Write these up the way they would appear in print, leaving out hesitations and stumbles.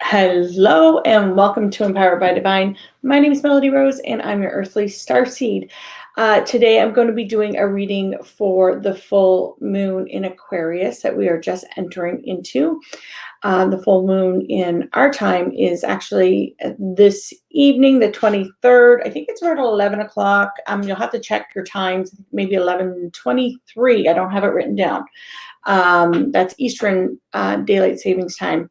Hello and welcome to Empowered by Divine. My name is Melody Rose and I'm your earthly starseed. Today I'm going to be doing a reading for the full moon in Aquarius that we are just entering into. The full moon in our time is actually this evening, the 23rd. I think it's around 11 o'clock. You'll have to check your times, maybe 11:23. I don't have it written down. That's Eastern Daylight Savings Time.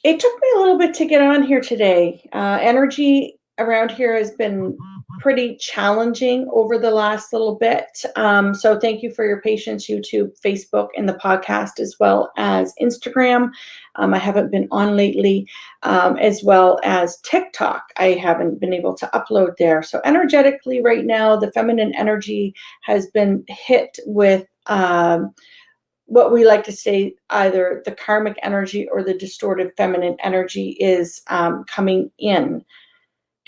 It took me a little bit to get on here today. Energy around here has been pretty challenging over the last little bit. So thank you for your patience, YouTube, Facebook, and the podcast, as well as Instagram. I haven't been on lately, as well as TikTok. I haven't been able to upload there. So energetically right now, the feminine energy has been hit with what we like to say, either the karmic energy or the distorted feminine energy is coming in.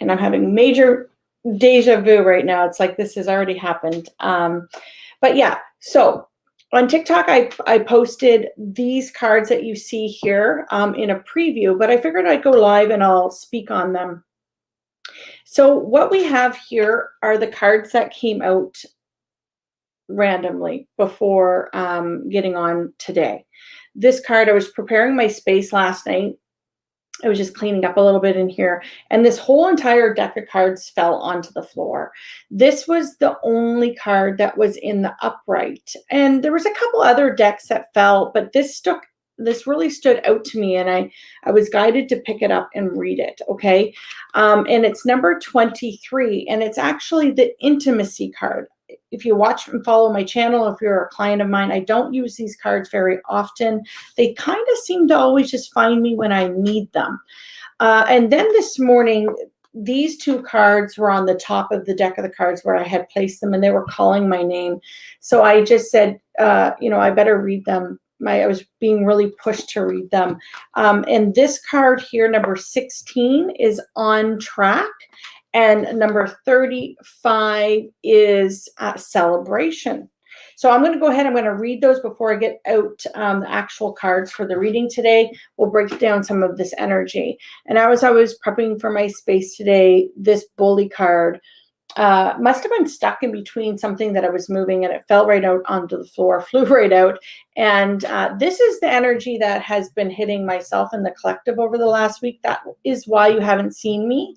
And I'm having major deja vu right now. It's like this has already happened. But yeah, so on TikTok, I posted these cards that you see here in a preview, but I figured I'd go live and I'll speak on them. So what we have here are the cards that came out randomly before getting on today. This card, I was preparing my space last night. I was just cleaning up a little bit in here, and this whole entire deck of cards fell onto the floor. This was the only card that was in the upright, and there was a couple other decks that fell, but this really stood out to me, and I was guided to pick it up and read it. Okay, and it's number 23, and it's actually the intimacy card. If you watch and follow my channel, if you're a client of mine, I don't use these cards very often. They kind of seem to always just find me when I need them. And then this morning, these two cards were on the top of the deck of the cards where I had placed them, and they were calling my name. So I just said, I better read them. I was being really pushed to read them. And this card here, number 16, is on track. And number 35 is celebration. So I'm going to go ahead. I'm going to read those before I get out the actual cards for the reading today. We'll break down some of this energy. And as I was prepping for my space today, this bully card must have been stuck in between something that I was moving, and it fell right out onto the floor, flew right out. And this is the energy that has been hitting myself and the collective over the last week. That is why you haven't seen me.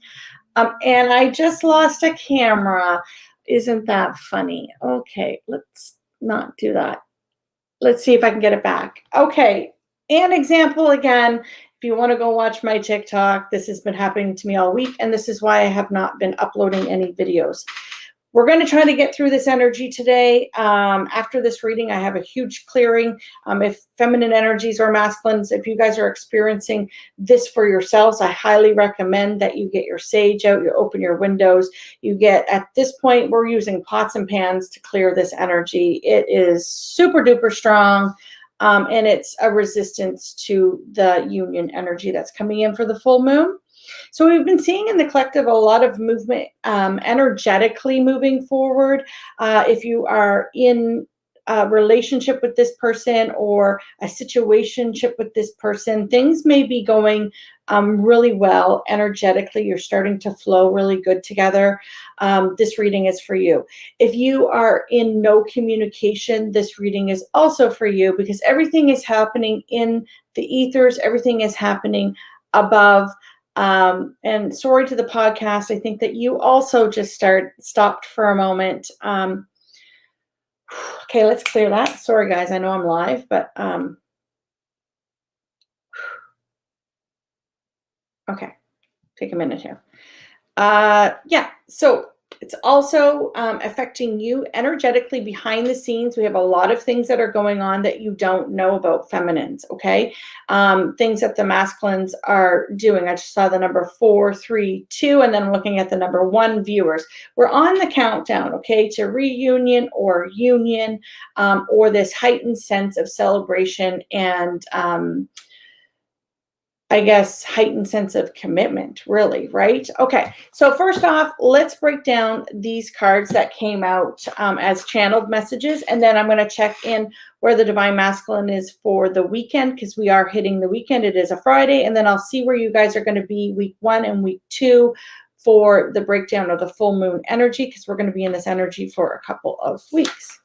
And I just lost a camera. Isn't that funny? Okay, let's not do that. Let's see if I can get it back. Okay, an example again. If you want to go watch my TikTok, this has been happening to me all week, and this is why I have not been uploading any videos. We're going to try to get through this energy today. After this reading, I have a huge clearing. If feminine energies or masculines, if you guys are experiencing this for yourselves, I highly recommend that you get your sage out, you open your windows, you get, at this point, we're using pots and pans to clear this energy. It is super duper strong. And it's a resistance to the union energy that's coming in for the full moon. So we've been seeing in the collective a lot of movement, energetically moving forward. If you are in a relationship with this person or a situationship with this person, things may be going really well energetically. You're starting to flow really good together. This reading is for you. If you are in no communication, this reading is also for you, because everything is happening in the ethers. Everything is happening above. And sorry to the podcast. I think that you also just stopped for a moment. Okay, let's clear that. Sorry, guys. I know I'm live, but okay, take a minute here. Yeah, so it's also affecting you energetically behind the scenes. We have a lot of things that are going on that you don't know about feminines, okay? Things that the masculines are doing. I just saw the number 4, 3, 2, and then I'm looking at the number 1 viewers. We're on the countdown, okay, to reunion or union, or this heightened sense of celebration and I guess, heightened sense of commitment, really, right? Okay, so first off, let's break down these cards that came out as channeled messages, and then I'm going to check in where the Divine Masculine is for the weekend, because we are hitting the weekend. It is a Friday, and then I'll see where you guys are going to be week 1 and week 2 for the breakdown of the full moon energy, because we're going to be in this energy for a couple of weeks.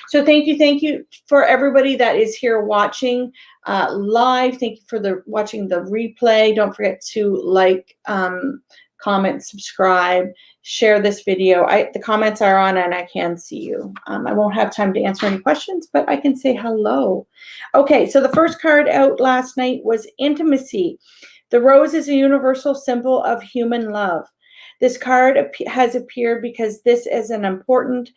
So thank you for everybody that is here watching live. Thank you for watching the replay. Don't forget to like, comment, subscribe, share this video. The comments are on and I can see you. I won't have time to answer any questions, but I can say hello. Okay, so the first card out last night was intimacy. The rose is a universal symbol of human love. This card has appeared because this is an important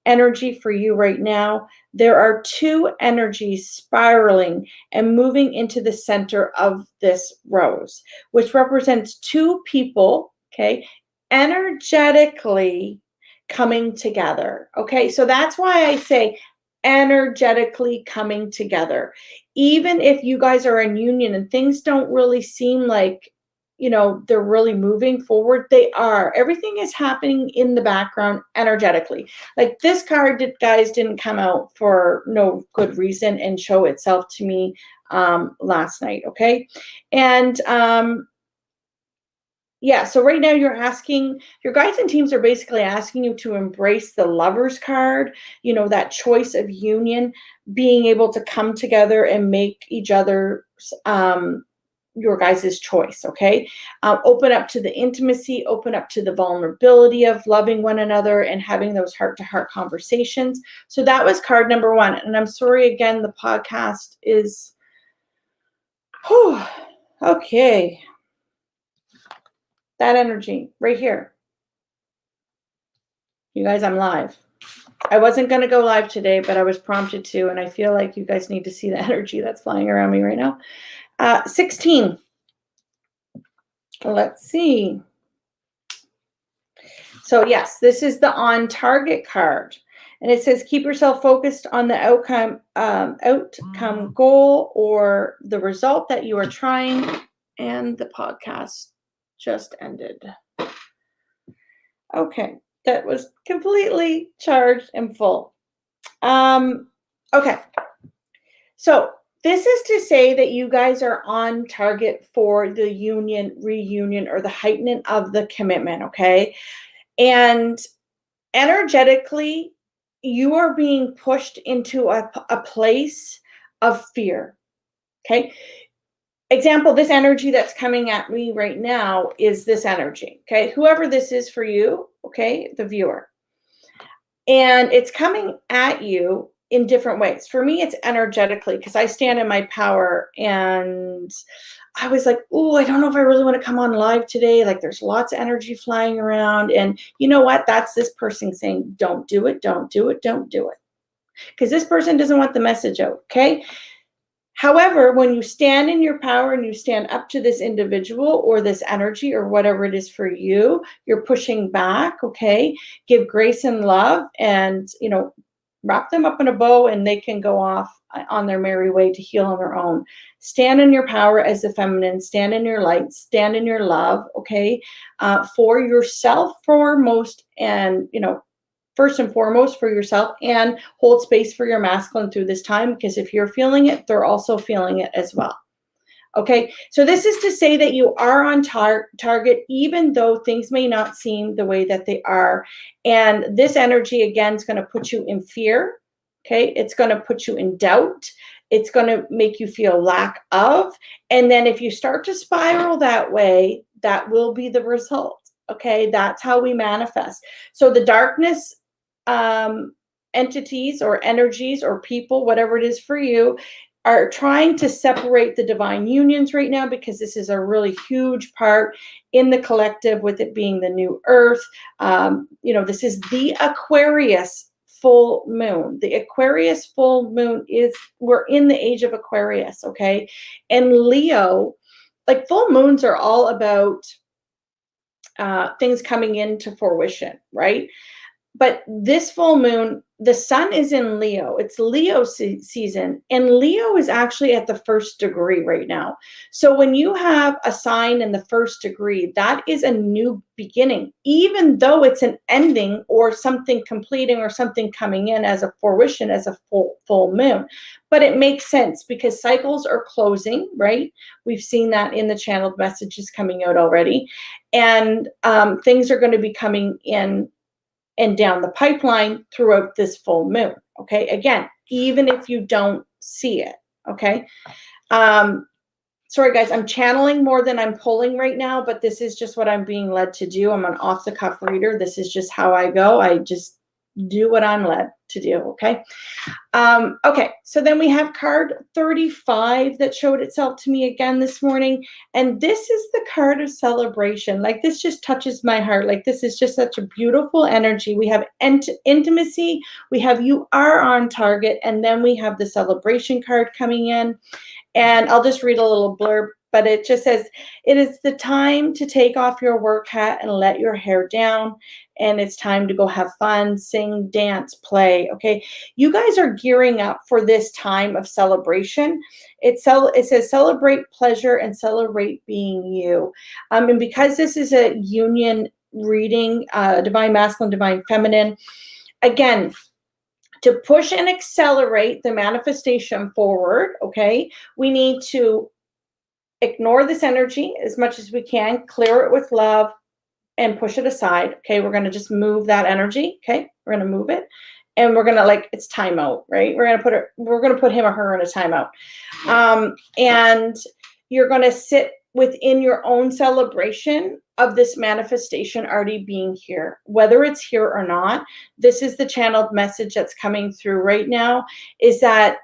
energy for you right now. There are 2 energies spiraling and moving into the center of this rose, which represents 2 people, okay, energetically coming together. Okay, so that's why I say energetically coming together. Even if you guys are in union and things don't really seem like, you know, they're really moving forward, they are. Everything is happening in the background energetically. Like this card, guys, didn't come out for no good reason and show itself to me last night, okay? And yeah, so right now you're asking, your guides and teams are basically asking you to embrace the Lover's card, you know, that choice of union, being able to come together and make each other's your guys' choice, okay? Open up to the intimacy, open up to the vulnerability of loving one another and having those heart-to-heart conversations. So that was card number 1. And I'm sorry, again, the podcast is, whew, okay. That energy right here. You guys, I'm live. I wasn't going to go live today, but I was prompted to, and I feel like you guys need to see the energy that's flying around me right now. 16. Let's see. So yes, this is the on target card. And it says, keep yourself focused on the outcome goal or the result that you are trying. And the podcast just ended. Okay, that was completely charged and full. Okay, so this is to say that you guys are on target for the union, reunion, or the heightening of the commitment, okay? And energetically, you are being pushed into a place of fear, okay? Example, this energy that's coming at me right now is this energy, okay? Whoever this is for you, okay, the viewer. And it's coming at you in different ways. For me, it's energetically, because I stand in my power, and I was like, oh, I don't know if I really want to come on live today. Like there's lots of energy flying around. And you know what? That's this person saying, don't do it, don't do it, don't do it. Because this person doesn't want the message out, okay? However, when you stand in your power and you stand up to this individual or this energy or whatever it is for you, you're pushing back, okay? Give grace and love and, you know, wrap them up in a bow and they can go off on their merry way to heal on their own. Stand in your power as the feminine, stand in your light, stand in your love, okay? For yourself foremost, and, you know, first and foremost for yourself, and hold space for your masculine through this time, because if you're feeling it, they're also feeling it as well. Okay, so this is to say that you are on target, even though things may not seem the way that they are. And this energy, again, is going to put you in fear. Okay, it's going to put you in doubt. It's going to make you feel lack of. And then if you start to spiral that way, that will be the result. Okay, that's how we manifest. So the darkness entities or energies or people, whatever it is for you, are trying to separate the divine unions right now, because this is a really huge part in the collective, with it being the new earth. You know, this is the Aquarius full moon. The Aquarius full moon is, we're in the age of Aquarius, okay? And Leo, like full moons are all about things coming into fruition, right? But this full moon the sun is in Leo. It's Leo season, and Leo is actually at the 1st degree right now. So when you have a sign in the 1st degree, that is a new beginning, even though it's an ending or something completing or something coming in as a fruition, as a full moon. But it makes sense because cycles are closing, right? We've seen that in the channeled messages coming out already. And things are going to be coming in and down the pipeline throughout this full moon. Okay. Again, even if you don't see it. Okay. Sorry guys, I'm channeling more than I'm pulling right now, but this is just what I'm being led to do. I'm an off the cuff reader. This is just how I go. I just do what I'm led to do. Okay. Okay. So then we have card 35 that showed itself to me again this morning. And this is the card of celebration. Like, this just touches my heart. Like, this is just such a beautiful energy. We have intimacy. We have you are on target. And then we have the celebration card coming in. And I'll just read a little blurb, but it just says, it is the time to take off your work hat and let your hair down. And it's time to go have fun, sing, dance, play. Okay. You guys are gearing up for this time of celebration. It says celebrate pleasure and celebrate being you. And because this is a union reading, divine masculine, divine feminine, again, to push and accelerate the manifestation forward, okay, we need to ignore this energy as much as we can, clear it with love, and push it aside. Okay, we're going to just move that energy. Okay, we're going to move it, and we're going to, like, it's timeout, right? We're going to put him or her in a timeout, and you're going to sit within your own celebration of this manifestation already being here, whether it's here or not. This is the channeled message that's coming through right now, is that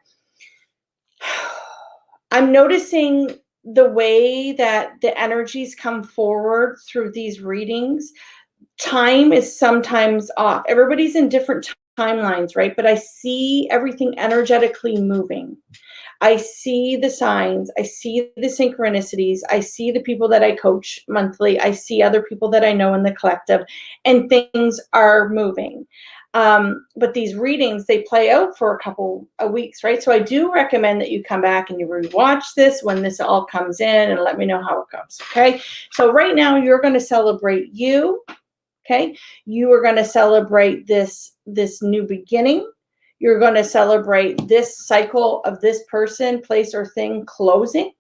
I'm noticing the way that the energies come forward through these readings. Time is sometimes off. Everybody's in different timelines, right? But I see everything energetically moving. I see the signs. I see the synchronicities. I see the people that I coach monthly. I see other people that I know in the collective, and things are moving. But these readings, they play out for a couple of weeks, right? So I do recommend that you come back and you rewatch this when this all comes in and let me know how it goes, okay? So right now you're going to celebrate you, okay? You are going to celebrate this new beginning. You're going to celebrate this cycle of this person, place, or thing closing.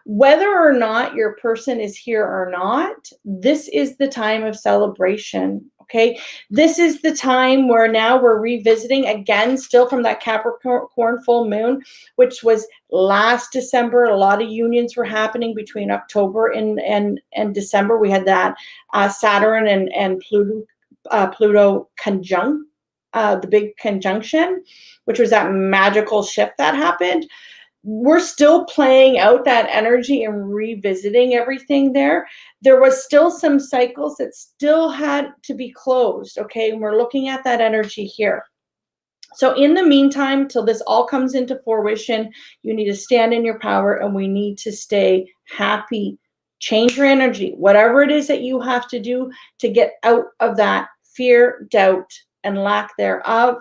Whether or not your person is here or not, this is the time of celebration, okay? This is the time where now we're revisiting, again, still from that Capricorn full moon, which was last December. A lot of unions were happening between October and December. We had that Saturn and Pluto conjunct. The big conjunction, which was that magical shift that happened. We're still playing out that energy and revisiting everything there. There was still some cycles that still had to be closed, okay? And we're looking at that energy here. So in the meantime, till this all comes into fruition, you need to stand in your power, and we need to stay happy. Change your energy, whatever it is that you have to do to get out of that fear, doubt, and lack thereof.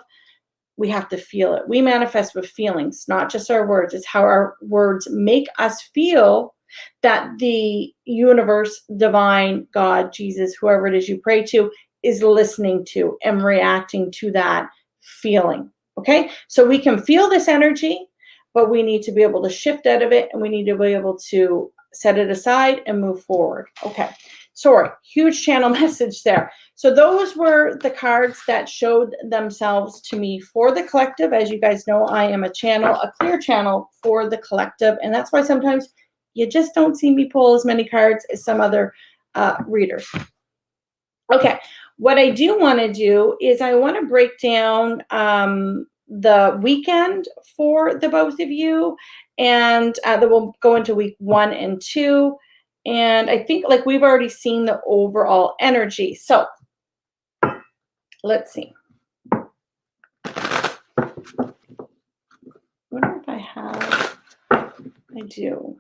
We have to feel it. We manifest with feelings, not just our words. It's how our words make us feel that the universe, divine, God, Jesus, whoever it is you pray to, is listening to and reacting to that feeling. Okay? So we can feel this energy, but we need to be able to shift out of it, and we need to be able to set it aside and move forward. Okay. Sorry, huge channel message there. So those were the cards that showed themselves to me for the collective. As you guys know, I am a clear channel for the collective. And that's why sometimes you just don't see me pull as many cards as some other readers. Okay, what I do want to do is I want to break down the weekend for the both of you. And then we'll go into week 1 and 2. And I think, like, we've already seen the overall energy. So let's see. I wonder if I have. I do.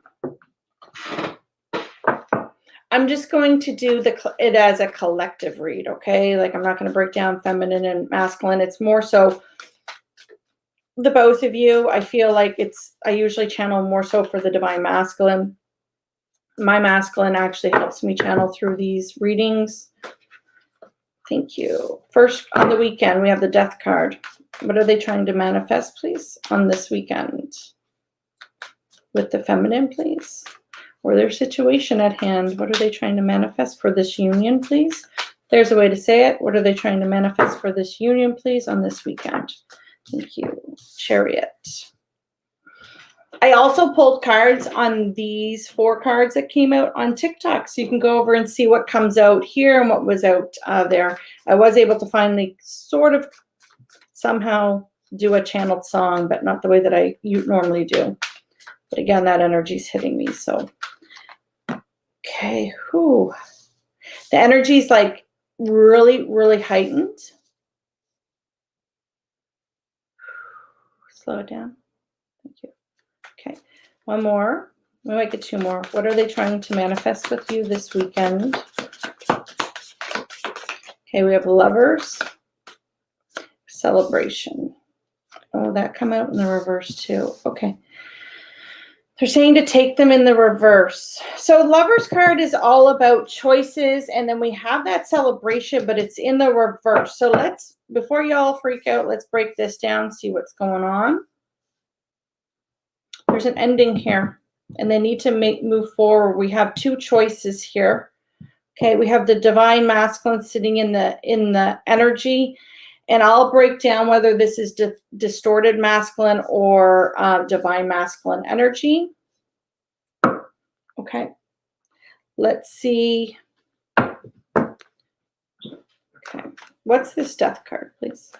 I'm just going to do it as a collective read, okay? Like I'm not going to break down feminine and masculine. It's more so the both of you. I feel like I usually channel more so for the divine masculine. My masculine actually helps me channel through these readings. Thank you. First, on the weekend, we have the Death card. What are they trying to manifest, please, on this weekend? With the feminine, please. Or their situation at hand. What are they trying to manifest for this union, please? There's a way to say it. What are they trying to manifest for this union, please, on this weekend? Thank you. Chariot. I also pulled cards on these 4 cards that came out on TikTok. So you can go over and see what comes out here and what was out there. I was able to finally sort of somehow do a channeled song, but not the way that I normally do. But again, that energy's hitting me. So, okay. Whew. The energy's like really, really heightened. Slow it down. Thank you. Okay. One more. We might get 2 more. What are they trying to manifest with you this weekend? Okay, we have Lovers. Celebration. Oh, that come out in the reverse too. Okay. They're saying to take them in the reverse. So Lovers card is all about choices, and then we have that celebration, but it's in the reverse. So let's, before y'all freak out, let's break this down, see what's going on. There's an ending here, and they need to move forward. We have 2 choices here. Okay, we have the divine masculine sitting in the energy, and I'll break down whether this is distorted masculine or divine masculine energy. Okay, let's see. Okay, what's this Death card, please?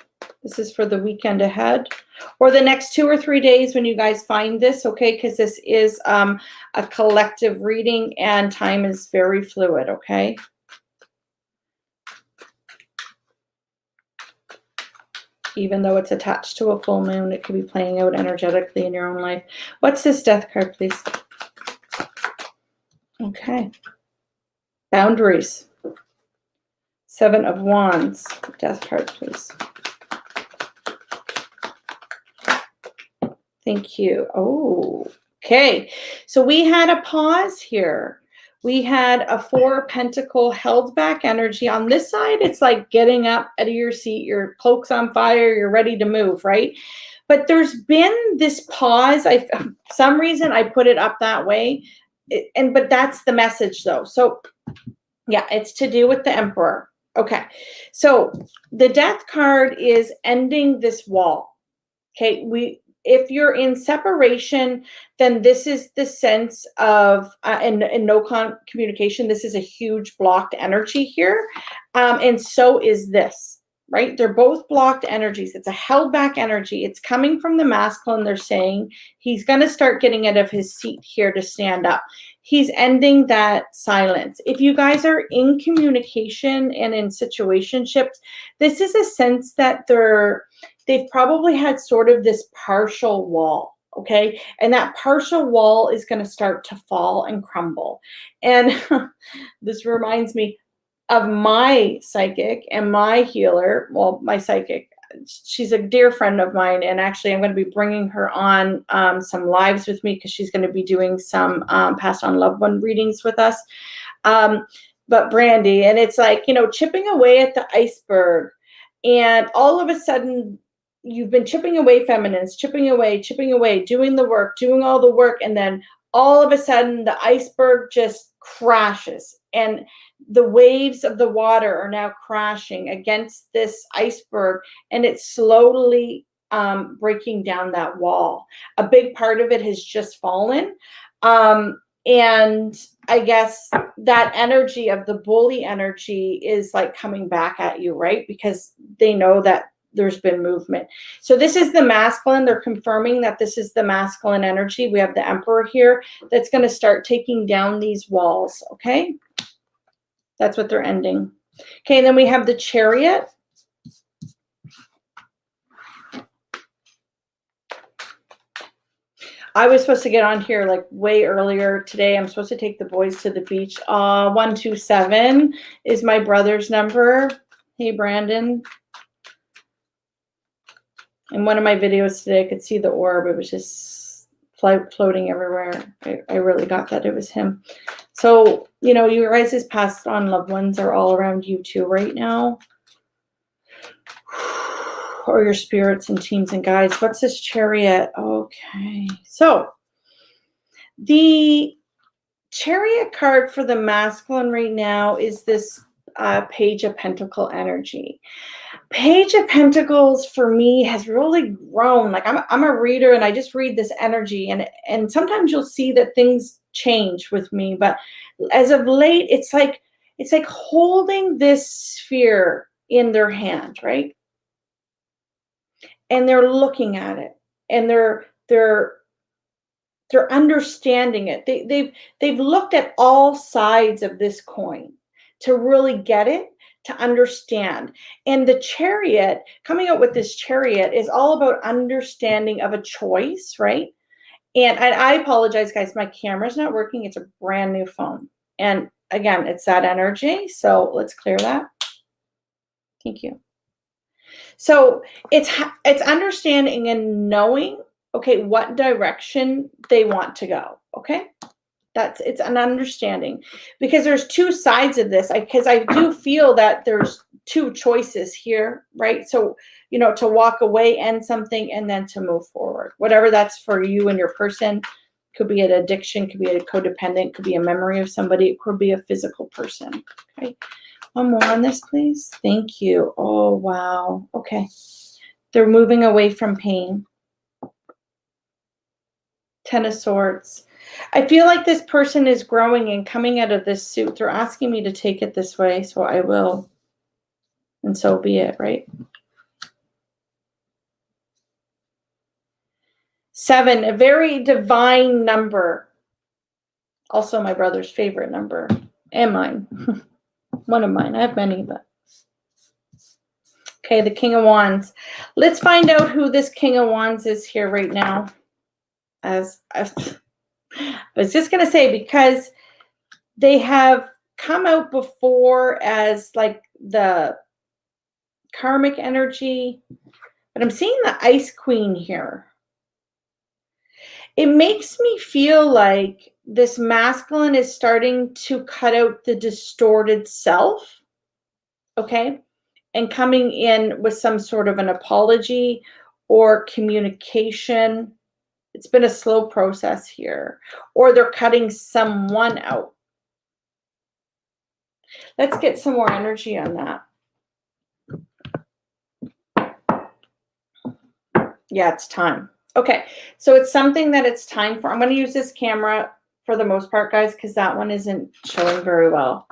This is for the weekend ahead or the next 2 or 3 days when you guys find this, okay? Because this is a collective reading and time is very fluid, okay? Even though it's attached to a full moon, it could be playing out energetically in your own life. What's this Death card, please? Okay. Boundaries. 7 of Wands. Death card, please. Thank you. Oh, okay. So we had a pause here. We had a 4 of Pentacle held back energy. On this side, it's like getting up out of your seat. Your cloak's on fire. You're ready to move, right? But there's been this pause. For some reason, I put it up that way. But that's the message, though. So, yeah, it's to do with the Emperor. Okay. So the Death card is ending this wall. Okay. If you're in separation, then this is the sense of, and no communication, this is a huge blocked energy here. And so is this, right? They're both blocked energies. It's a held back energy. It's coming from the masculine. They're saying he's going to start getting out of his seat here to stand up. He's ending that silence. If you guys are in communication and in situationships, this is a sense that they've probably had sort of this partial wall, okay? And that partial wall is going to start to fall and crumble. And this reminds me of my psychic and my healer. Well, my psychic, she's a dear friend of mine. And actually, I'm going to be bringing her on some lives with me because she's going to be doing some past on loved one readings with us. But Brandy, and it's like, chipping away at the iceberg. And all of a sudden, you've been chipping away feminines, chipping away, doing the work, doing all the work. And then all of a sudden the iceberg just crashes and the waves of the water are now crashing against this iceberg. And it's slowly breaking down that wall. A big part of it has just fallen. And I guess that energy of the bully energy is like coming back at you, right? Because they know that there's been movement. So this is the masculine. They're confirming that this is the masculine energy. We have the Emperor here that's going to start taking down these walls. Okay. That's what they're ending. Okay. And then we have the Chariot. I was supposed to get on here like way earlier today. I'm supposed to take the boys to the beach. 127 is my brother's number. Hey, Brandon. In one of my videos today, I could see the orb. It was just floating everywhere. I really got that it was him. So, you know, you guys' passed on loved ones are all around you too right now. Or your spirits and teams and guides. What's this Chariot? Okay. So, the Chariot card for the masculine right now is this Page of Pentacle energy. Page of Pentacles for me has really grown. Like I'm a reader and I just read this energy and sometimes you'll see that things change with me, but as of late it's like holding this sphere in their hand, right? And they're looking at it and they're understanding it. They've looked at all sides of this coin to really get it, to understand. And the Chariot, coming out with this Chariot, is all about understanding of a choice, right? And I apologize, guys, my camera's not working. It's a brand new phone. And again, it's that energy. So let's clear that. Thank you. So it's understanding and knowing, okay, what direction they want to go. Okay. It's an understanding, because there's two sides of this, because I do feel that there's two choices here, right? So, you know, to walk away and something and then to move forward, whatever that's for you and your person. Could be an addiction, could be a codependent, could be a memory of somebody, it could be a physical person. Okay. One more on this, please. Thank you. Oh, wow. Okay. They're moving away from pain. Ten of Swords. I feel like this person is growing and coming out of this suit. They're asking me to take it this way, so I will. And so be it, right? 7, a very divine number. Also my brother's favorite number. And mine. One of mine. I have many, but. Okay, the King of Wands. Let's find out who this King of Wands is here right now. I was just going to say, because they have come out before as like the karmic energy, but I'm seeing the Ice Queen here. It makes me feel like this masculine is starting to cut out the distorted self, okay, and coming in with some sort of an apology or communication. It's been a slow process here, or they're cutting someone out. Let's get some more energy on that. Yeah, it's time. Okay, so it's something that it's time for. I'm going to use this camera for the most part, guys, because that one isn't showing very well.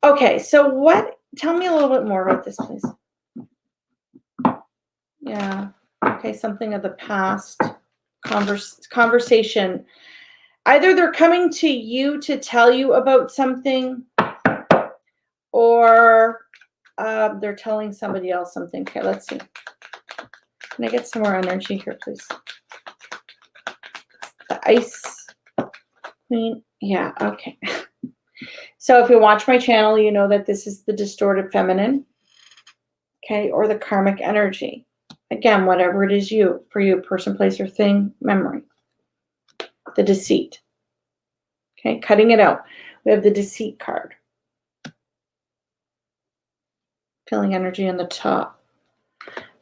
Okay, so tell me a little bit more about this, please. Yeah, okay, something of the past, conversation. Either they're coming to you to tell you about something, or they're telling somebody else something. Okay, let's see. Can I get some more energy here, please? The Ice Queen. Yeah, okay. So if you watch my channel, you know that this is the distorted feminine, okay, or the karmic energy. Again, whatever it is for you, person, place, or thing, memory. The deceit. Okay, cutting it out. We have the Deceit card. Feeling energy on the top.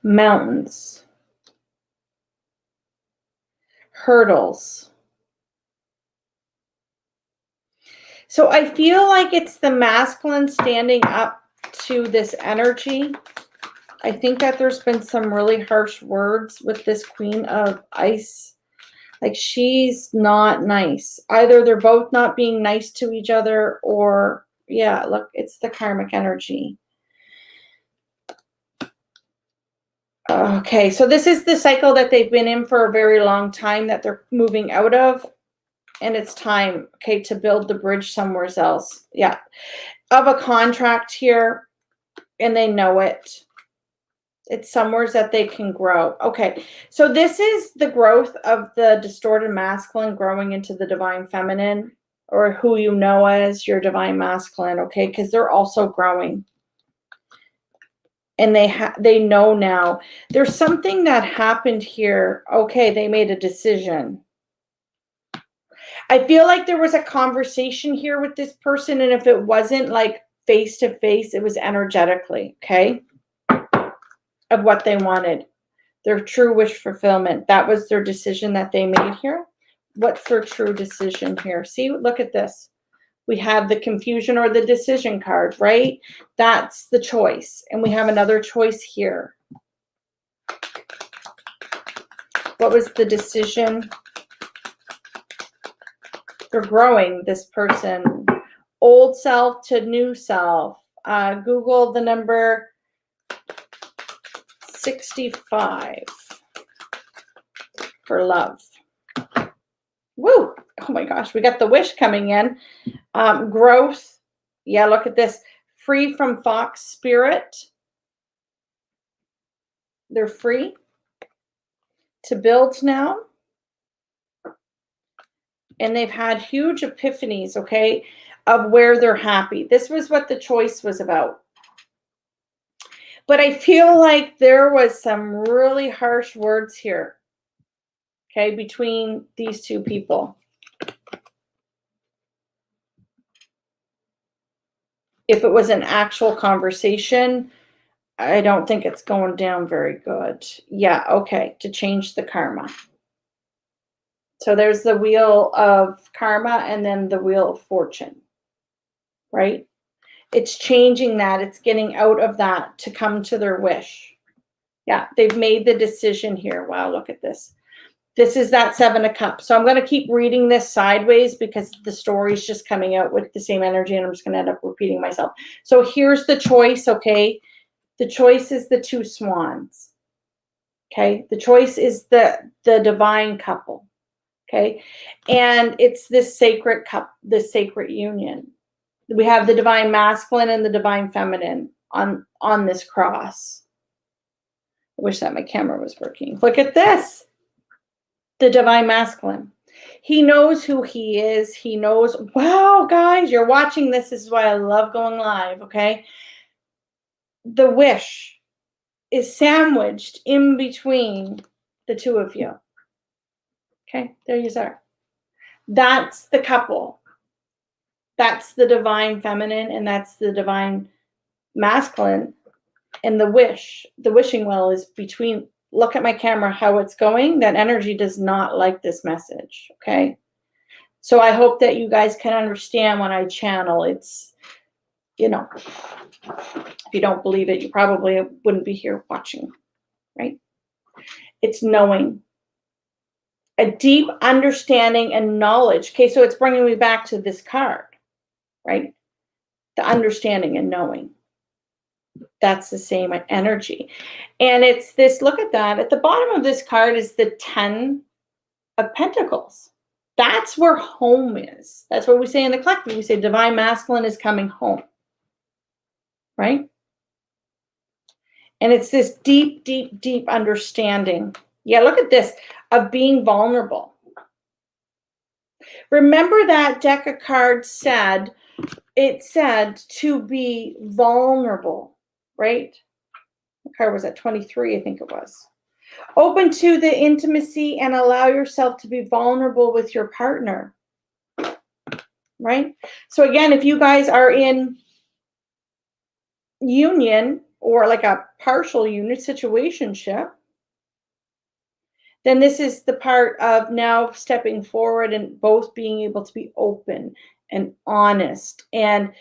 Mountains. Hurdles. So I feel like it's the masculine standing up to this energy. I think that there's been some really harsh words with this Queen of Ice. Like, she's not nice. Either they're both not being nice to each other, or, yeah, look, it's the karmic energy. Okay, so this is the cycle that they've been in for a very long time that they're moving out of. And it's time, okay, to build the bridge somewhere else. Yeah, of a contract here, and they know it. It's somewhere that they can grow. Okay, so this is the growth of the distorted masculine growing into the divine feminine, or who you know as your divine masculine, okay? Because they're also growing. And they know now. There's something that happened here. Okay, they made a decision. I feel like there was a conversation here with this person, and if it wasn't like face to face, it was energetically, okay? Of what they wanted. Their true wish fulfillment. That was their decision that they made here. What's their true decision here? See, look at this. We have the confusion or the decision card, right? That's the choice. And we have another choice here. What was the decision? They're growing, this person. Old self to new self. Google the number 65 for love. Woo! Oh my gosh, we got the wish coming in. Growth. Yeah, look at this. Free from fox spirit. They're free to build now. And they've had huge epiphanies, okay, of where they're happy. This was what the choice was about. But I feel like there was some really harsh words here, okay, between these two people. If it was an actual conversation, I don't think it's going down very good. Yeah, okay, to change the karma. So there's the wheel of karma and then the wheel of fortune, right? It's changing that. It's getting out of that to come to their wish. Yeah, they've made the decision here. Wow, look at this. This is that 7 of Cups. So I'm going to keep reading this sideways because the story's just coming out with the same energy and I'm just going to end up repeating myself. So here's the choice, okay? The choice is the 2 swans. Okay? The choice is the divine couple. Okay? And it's this sacred cup, this sacred union. We have the divine masculine and the divine feminine on this cross. I wish that my camera was working. Look at this. The divine masculine. He knows who he is. He knows, wow, guys, you're watching this. This is why I love going live, okay? The wish is sandwiched in between the two of you. Okay, there you are. That's the couple. That's the divine feminine and that's the divine masculine. And the wishing well is between. Look at my camera, how it's going. That energy does not like this message, okay? So I hope that you guys can understand when I channel. It's, you know, if you don't believe it, you probably wouldn't be here watching, right? It's knowing. A deep understanding and knowledge. Okay, so it's bringing me back to this card, right? The understanding and knowing. That's the same energy. And it's this, look at that. At the bottom of this card is the 10 of Pentacles. That's where home is. That's what we say in the collective. We say divine masculine is coming home. Right? And it's this deep, deep, deep understanding. Yeah, look at this, of being vulnerable. Remember that deck of cards said, it said to be vulnerable. Right? The card was at 23, I think it was. Open to the intimacy and allow yourself to be vulnerable with your partner. Right? So again, if you guys are in union or like a partial union situationship, then this is the part of now stepping forward and both being able to be open and honest. And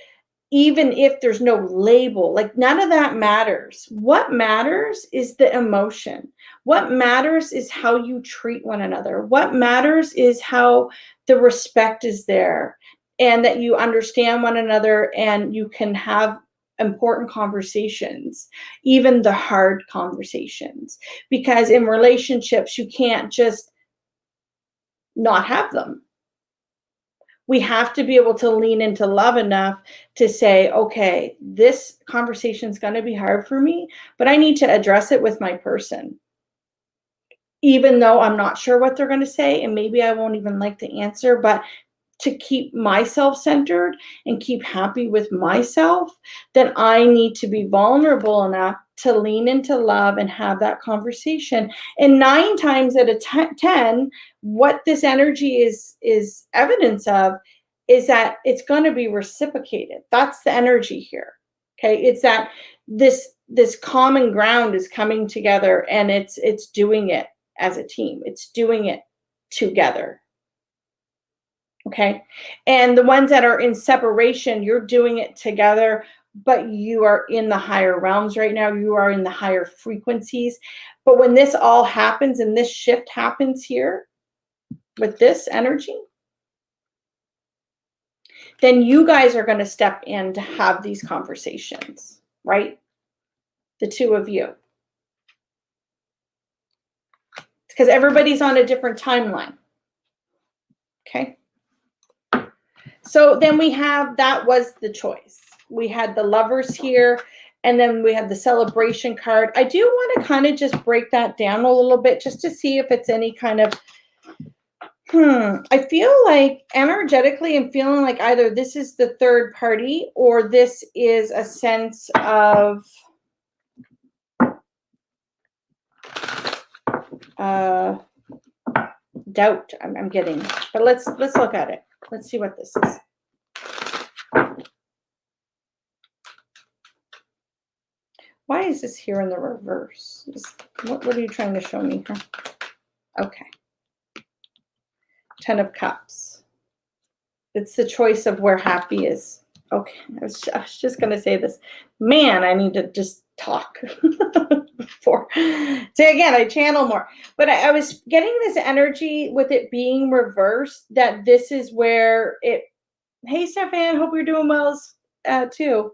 even if there's no label, like none of that matters. What matters is the emotion. What matters is how you treat one another. What matters is how the respect is there and that you understand one another and you can have important conversations, even the hard conversations. Because in relationships, you can't just not have them. We have to be able to lean into love enough to say, okay, this conversation is going to be hard for me, but I need to address it with my person. Even though I'm not sure what they're going to say, and maybe I won't even like the answer, but to keep myself centered and keep happy with myself, then I need to be vulnerable enough to lean into love and have that conversation. And 9 times out of 10, what this energy is evidence of is that it's going to be reciprocated. That's the energy here. Okay, it's that this common ground is coming together, and it's doing it as a team. It's doing it together. Okay. And the ones that are in separation, you're doing it together, but you are in the higher realms right now. You are in the higher frequencies. But when this all happens and this shift happens here with this energy, then you guys are going to step in to have these conversations, right? The two of you. Because everybody's on a different timeline. Okay. So then we have, that was the choice. We had the Lovers here, and then we had the Celebration card. I do want to kind of just break that down a little bit just to see if it's any kind of, I feel like energetically I'm feeling like either this is the third party or this is a sense of doubt I'm getting. But let's look at it. Let's see what this is. Why is this here in the reverse? What are you trying to show me here? Okay. 10 of Cups. It's the choice of where happy is. Okay. I was just going to say this. Man, I need to just talk before. Say again, I channel more. But I was getting this energy with it being reversed, that this is where it, hey, Stefan, hope you're doing well too.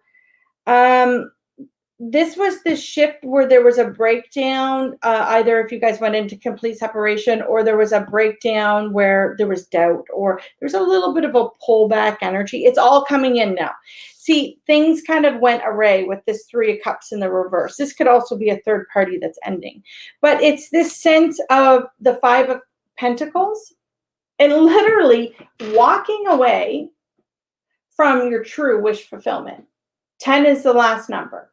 This was the shift where there was a breakdown, either if you guys went into complete separation, or there was a breakdown where there was doubt, or there's a little bit of a pullback energy. It's all coming in now. See, things kind of went array with this 3 of Cups in the reverse. This could also be a third party that's ending. But it's this sense of the 5 of Pentacles and literally walking away from your true wish fulfillment. 10 is the last number.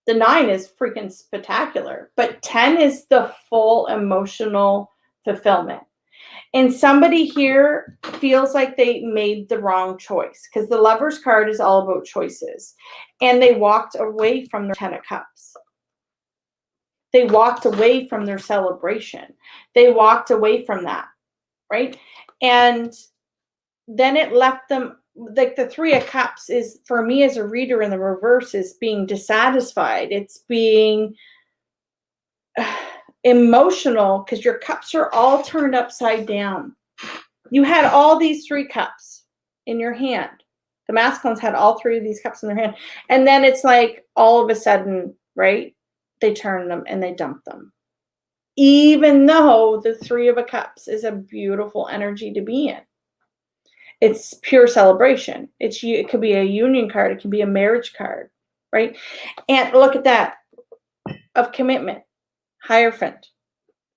The 9 is freaking spectacular, but 10 is the full emotional fulfillment. And somebody here feels like they made the wrong choice, because the Lovers card is all about choices. And they walked away from their 10 of Cups. They walked away from their celebration. They walked away from that, right? And then it left them, like the 3 of Cups is, for me as a reader in the reverse, is being dissatisfied. It's being emotional, because your cups are all turned upside down. You had all these 3 cups in your hand. The masculines had all 3 of these cups in their hand. And then it's like all of a sudden, right? They turn them and they dump them. Even though the 3 of Cups is a beautiful energy to be in. It's pure celebration. It could be a union card. It can be a marriage card, right? And look at that, of commitment, Hierophant,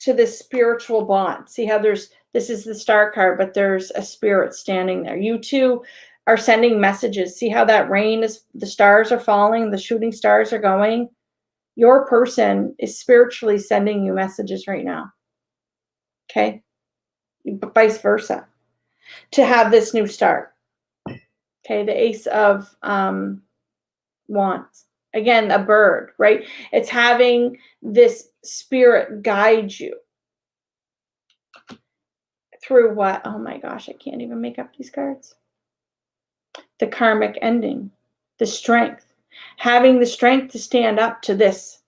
to this spiritual bond. See how this is the Star card, but there's a spirit standing there. You two are sending messages. See how that rain is, the stars are falling, the shooting stars are going. Your person is spiritually sending you messages right now. Okay? Vice versa. To have this new start. Okay, the Ace of Wands. Again, a bird, right? It's having this spirit guide you through what? Oh my gosh, I can't even make up these cards. The karmic ending, the strength, having the strength to stand up to this,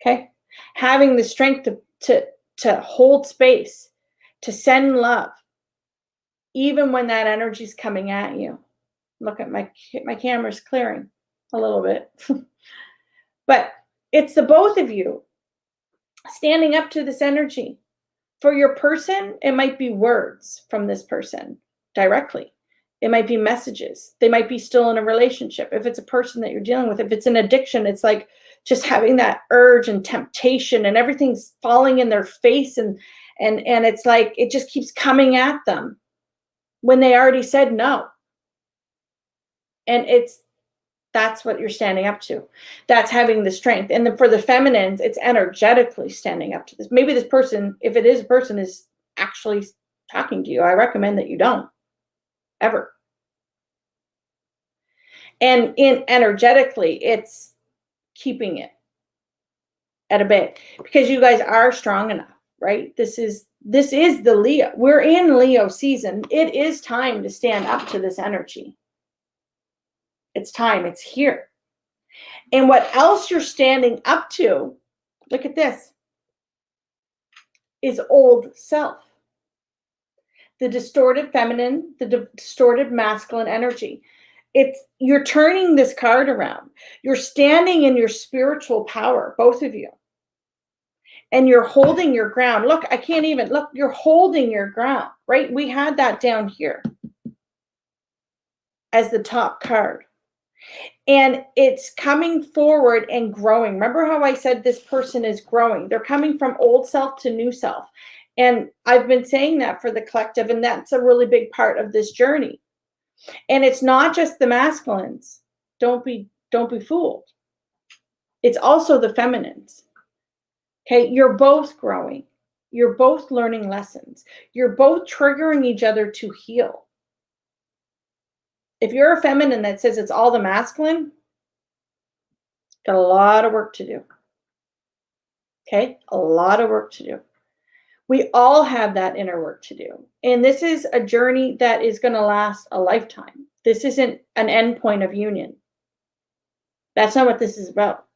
okay? Having the strength to hold space, to send love, even when that energy's coming at you. Look at my camera's clearing a little bit. But it's the both of you standing up to this energy. For your person, it might be words from this person directly. It might be messages. They might be still in a relationship. If it's a person that you're dealing with, if it's an addiction, it's like just having that urge and temptation and everything's falling in their face, and it's like it just keeps coming at them when they already said no. And that's what you're standing up to. That's having the strength. And then for the feminines, it's energetically standing up to this. Maybe this person, if it is a person, is actually talking to you. I recommend that you don't ever. And energetically, it's keeping it at a bay, because you guys are strong enough, right? This is the Leo. We're in Leo season. It is time to stand up to this energy. It's time. It's here. And what else you're standing up to, look at this, is old self. The distorted feminine, the distorted masculine energy. You're turning this card around. You're standing in your spiritual power, both of you. And you're holding your ground. Look, I can't even, look, you're holding your ground, right? We had that down here as the top card. And it's coming forward and growing. Remember how I said this person is growing? They're coming from old self to new self. And I've been saying that for the collective, and that's a really big part of this journey. And it's not just the masculines. Don't be fooled. It's also the feminines. Okay, you're both growing. You're both learning lessons. You're both triggering each other to heal. If you're a feminine that says it's all the masculine, got a lot of work to do. Okay, a lot of work to do. We all have that inner work to do. And this is a journey that is going to last a lifetime. This isn't an end point of union. That's not what this is about.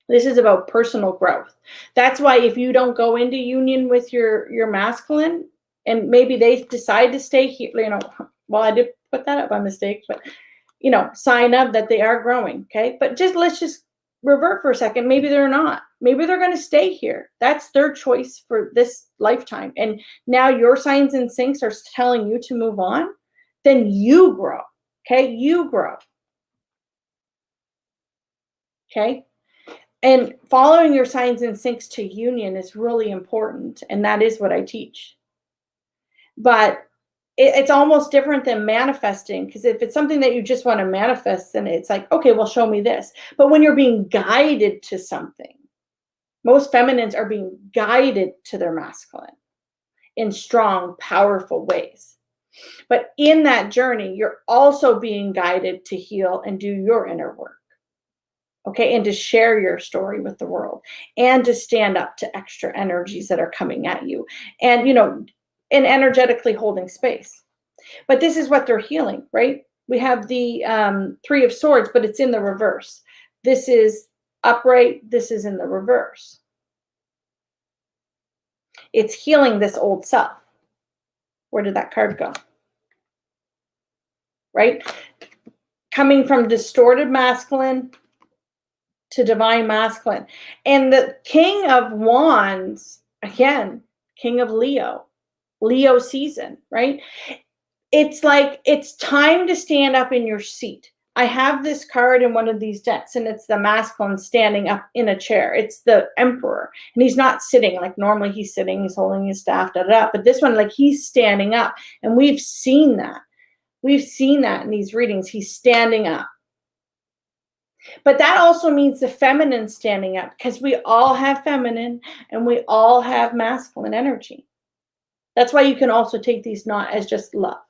This is about personal growth. That's why if you don't go into union with your masculine, and maybe they decide to stay here, well, I did put that up by mistake, but sign up that they are growing. Okay. But let's just revert for a second. Maybe they're not. Maybe they're going to stay here. That's their choice for this lifetime. And now your signs and syncs are telling you to move on. Then you grow. Okay. You grow. Okay. And following your signs and syncs to union is really important. And that is what I teach. But it's almost different than manifesting, because if it's something that you just want to manifest, then it's like, okay, well, show me this. But when you're being guided to something, most feminines are being guided to their masculine in strong, powerful ways. But in that journey, you're also being guided to heal and do your inner work. Okay, and to share your story with the world, and to stand up to extra energies that are coming at you, and and energetically holding space. But this is what they're healing, right? We have the 3 of Swords, but it's in the reverse. This is upright. This is in the reverse. It's healing this old self. Where did that card go? Right? Coming from distorted masculine to divine masculine. And the King of Wands, again, King of Leo season, right? It's like, it's time to stand up in your seat. I have this card in one of these decks, and it's the masculine standing up in a chair. It's the Emperor, and he's not sitting like normally he's sitting, he's holding his staff, but this one, like, he's standing up, and we've seen that. We've seen that in these readings. He's standing up. But that also means the feminine standing up, because we all have feminine and we all have masculine energy. That's why you can also take these not as just love.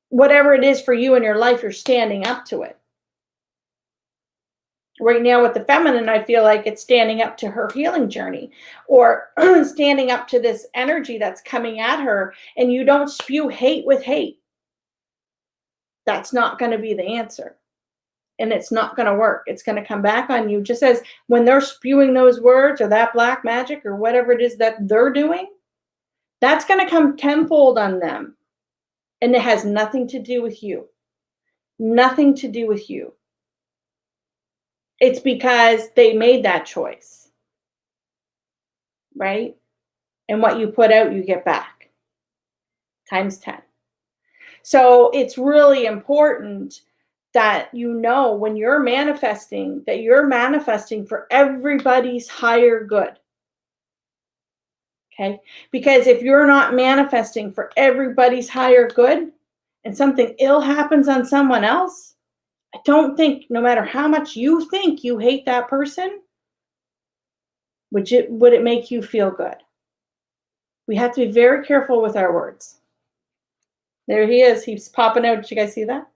Whatever it is for you in your life, you're standing up to it. Right now with the feminine, I feel like it's standing up to her healing journey, or standing up to this energy that's coming at her, and you don't spew hate with hate. That's not going to be the answer. And it's not going to work. It's going to come back on you, just as when they're spewing those words, or that black magic, or whatever it is that they're doing, that's going to come tenfold on them. And it has nothing to do with you. Nothing to do with you. It's because they made that choice. Right? And what you put out, you get back. Times 10. So it's really important that you know when you're manifesting, that you're manifesting for everybody's higher good. Okay? Because if you're not manifesting for everybody's higher good and something ill happens on someone else, I don't think, no matter how much you think you hate that person, would it make you feel good? We have to be very careful with our words. There he is. He's popping out. Did you guys see that?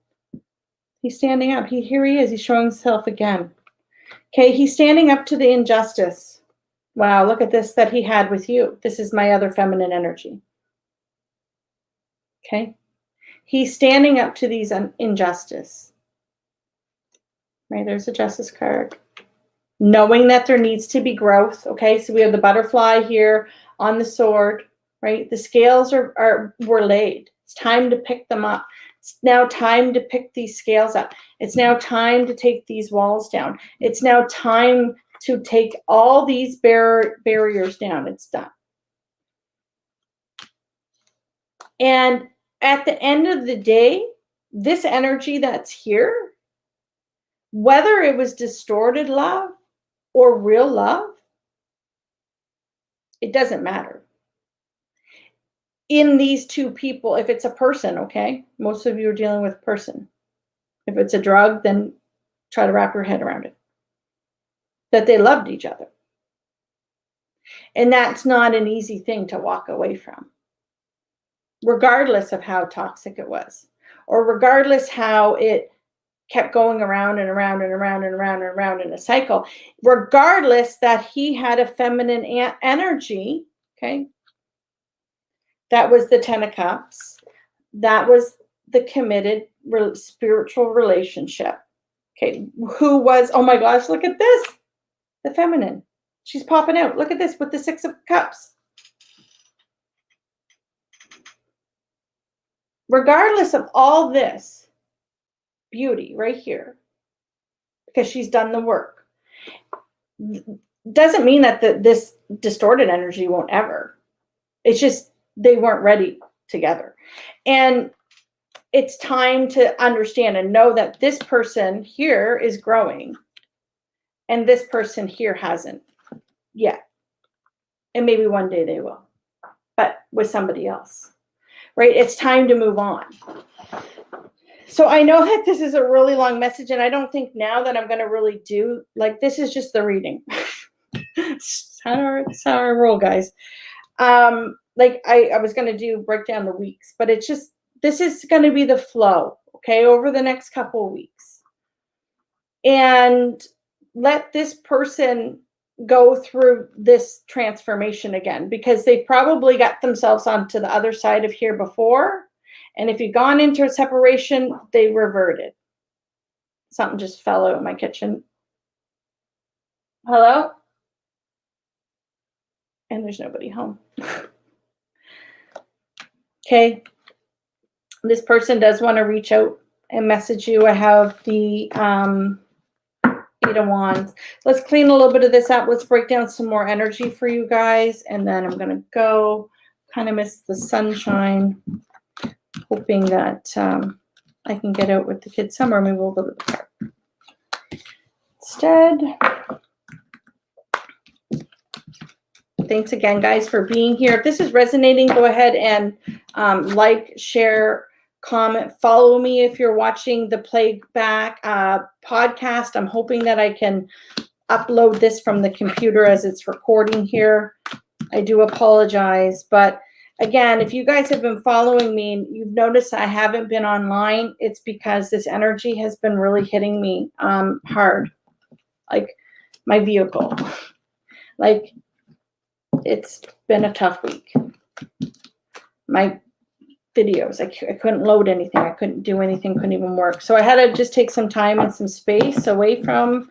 He's standing up. Here he is. He's showing himself again. Okay, he's standing up to the injustice. Wow, look at this that he had with you. This is my other feminine energy. Okay, he's standing up to these injustice. Right, there's a justice card. Knowing that there needs to be growth. Okay, so we have the butterfly here on the sword. Right, the scales were laid. It's time to pick them up. It's now time to pick these scales up. It's now time to take these walls down. It's now time to take all these barriers down. It's done. And at the end of the day, this energy that's here, whether it was distorted love or real love, it doesn't matter. In these two people, if it's a person, okay, most of you are dealing with a person. If it's a drug, then try to wrap your head around it. That they loved each other. And that's not an easy thing to walk away from, regardless of how toxic it was, or regardless how it kept going around and around and around and around and around in a cycle, regardless that he had a feminine energy, okay? That was the 10 of Cups. That was the committed spiritual relationship. Okay, who was, oh my gosh, look at this. The feminine. She's popping out. Look at this with the 6 of Cups. Regardless of all this beauty right here, because she's done the work, doesn't mean that this distorted energy won't ever. It's just they weren't ready together. And it's time to understand and know that this person here is growing and this person here hasn't yet. And maybe one day they will, but with somebody else, right? It's time to move on. So I know that this is a really long message, and I don't think now that I'm going to really do, like, this is just the reading. That's how I roll, guys. Like I was going to break down the weeks, but it's just, this is going to be the flow, okay, over the next couple of weeks. And let this person go through this transformation again, because they probably got themselves onto the other side of here before. And if you've gone into a separation, they reverted. Something just fell out of my kitchen. Hello? And there's nobody home. Okay. This person does want to reach out and message you. I have the 8 of Wands. Let's clean a little bit of this up. Let's break down some more energy for you guys. And then I'm going to go kind of miss the sunshine, hoping that I can get out with the kids somewhere. Maybe we'll go to the park instead. Thanks again, guys, for being here. If this is resonating, go ahead and like, share, comment, follow me if you're watching the playback podcast. I'm hoping that I can upload this from the computer as it's recording here. I do apologize, but again, if you guys have been following me and you've noticed I haven't been online, it's because this energy has been really hitting me hard, like my vehicle. Like, it's been a tough week. My videos, I couldn't load anything. I couldn't do anything, couldn't even work. So I had to just take some time and some space away from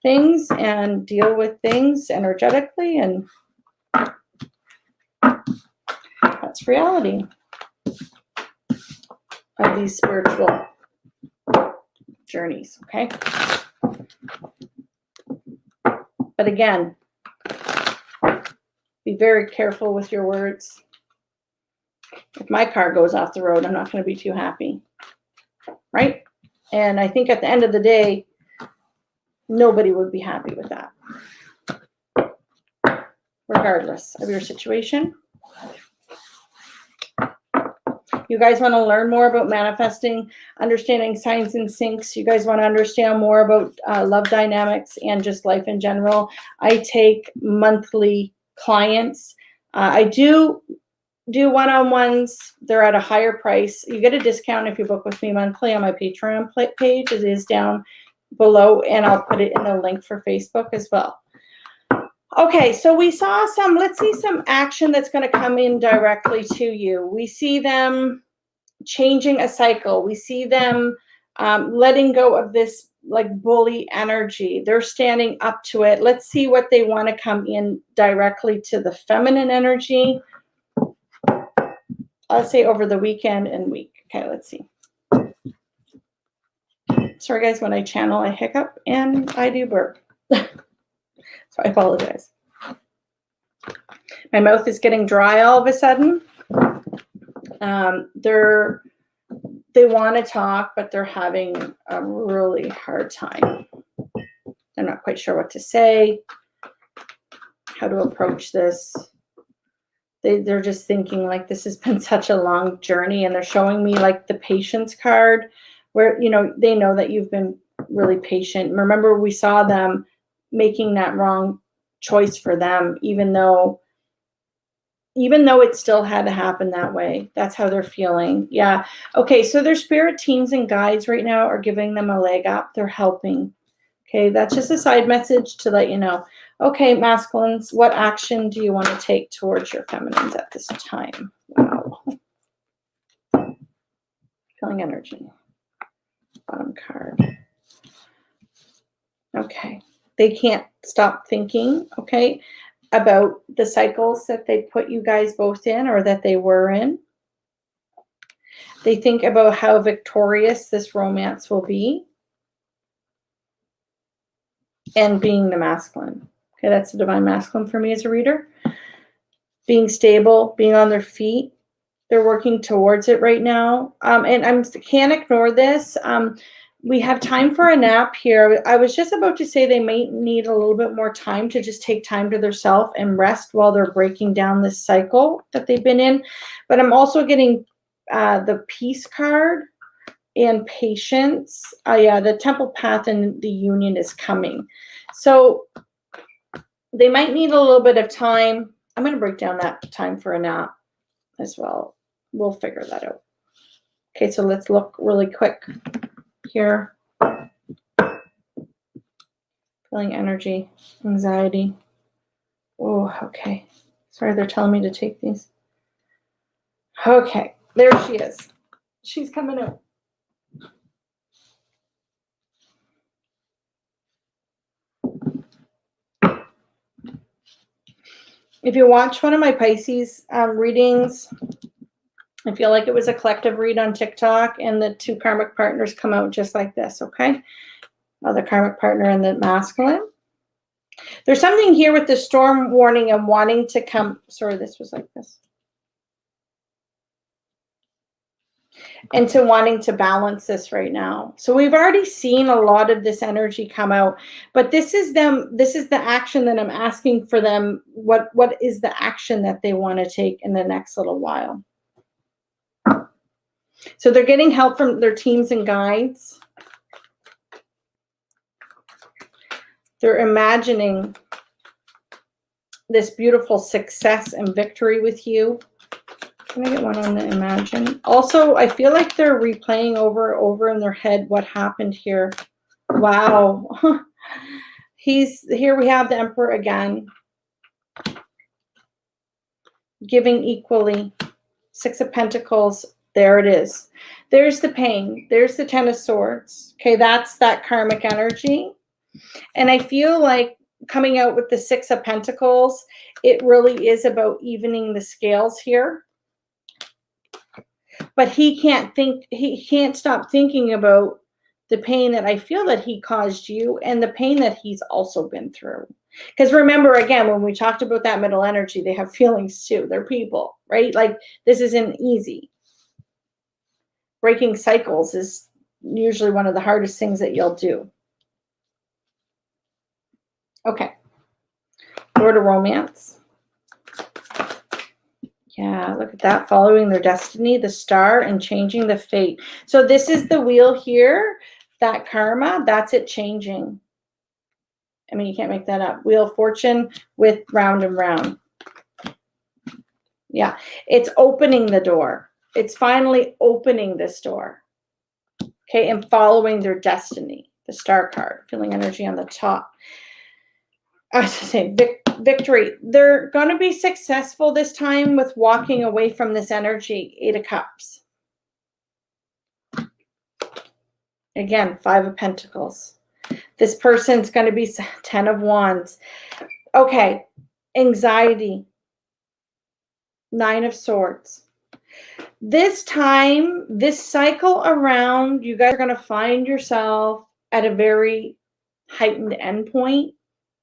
things and deal with things energetically, and that's reality of these spiritual journeys, okay? But again, be very careful with your words, If my car goes off the road, I'm not going to be too happy, right? And I think at the end of the day, nobody would be happy with that, regardless of your situation. You guys want to learn more about manifesting, understanding signs and syncs. You guys want to understand more about love dynamics and just life in general. I take monthly clients. I do one-on-ones. They're at a higher price. You get a discount if you book with me monthly on my Patreon page. It is down below, and I'll put it in the link for Facebook as well. Okay, so we saw some, let's see some action that's going to come in directly to you. We see them changing a cycle. We see them letting go of this like bully energy. They're standing up to it. Let's see what they want to come in directly to the feminine energy. I'll say over the weekend and week. Okay, let's see. Sorry guys, when I channel, I hiccup and I do burp. So I apologize. My mouth is getting dry all of a sudden. They want to talk, but they're having a really hard time. They're not quite sure what to say, how to approach this. They're just thinking like this has been such a long journey, and they're showing me like the patience card where, you know, they know that you've been really patient. Remember, we saw them making that wrong choice for them, even though it still had to happen that way. That's how they're feeling. Yeah. Okay. So their spirit teams and guides right now are giving them a leg up. They're helping. Okay. That's just a side message to let you know. Okay, masculines, what action do you want to take towards your feminines at this time? Wow. Feeling energy. Bottom card. Okay. They can't stop thinking, okay, about the cycles that they put you guys both in or that they were in. They think about how victorious this romance will be. And being the masculine. Okay, that's the divine masculine for me as a reader. Being stable, being on their feet. They're working towards it right now. And I can't ignore this. We have time for a nap here. I was just about to say they may need a little bit more time to just take time to themselves and rest while they're breaking down this cycle that they've been in. But I'm also getting the peace card and patience. Yeah, the temple path and the union is coming. So they might need a little bit of time. I'm going to break down that time for a nap as well. We'll figure that out. Okay, so let's look really quick here. Feeling energy, anxiety. Oh, okay. Sorry, they're telling me to take these. Okay, there she is. She's coming out. If you watch one of my Pisces readings, I feel like it was a collective read on TikTok, and the two karmic partners come out just like this, okay? The karmic partner and the masculine. There's something here with the storm warning and wanting to come. Sorry, this was like this. And to wanting to balance this right now. So we've already seen a lot of this energy come out, but this is them. This is the action that I'm asking for them. What is the action that they want to take in the next little while? So they're getting help from their teams and guides. They're imagining this beautiful success and victory with you. Can I get one on the imagine? Also, I feel like they're replaying over in their head what happened here. Wow. Here we have the Emperor again. Giving equally. Six of Pentacles. There it is. There's the pain. There's the Ten of Swords. Okay, that's that karmic energy. And I feel like coming out with the Six of Pentacles, it really is about evening the scales here. But he can't stop thinking about the pain that I feel that he caused you and the pain that he's also been through. Because remember, again, when we talked about that middle energy, they have feelings too. They're people, right? Like, this isn't easy. Breaking cycles is usually one of the hardest things that you'll do. Okay. Lord of Romance. Yeah, look at that. Following their destiny, the star, and changing the fate. So this is the wheel here. That karma, that's it changing. I mean, you can't make that up. Wheel of Fortune with round and round. Yeah, it's opening the door. It's finally opening this door. Okay, and following their destiny. The star card, feeling energy on the top. I was going to say victory. They're going to be successful this time with walking away from this energy. 8 of Cups. Again, 5 of Pentacles. This person's going to be 10 of Wands. Okay, anxiety. 9 of Swords. This time, this cycle around, you guys are going to find yourself at a very heightened endpoint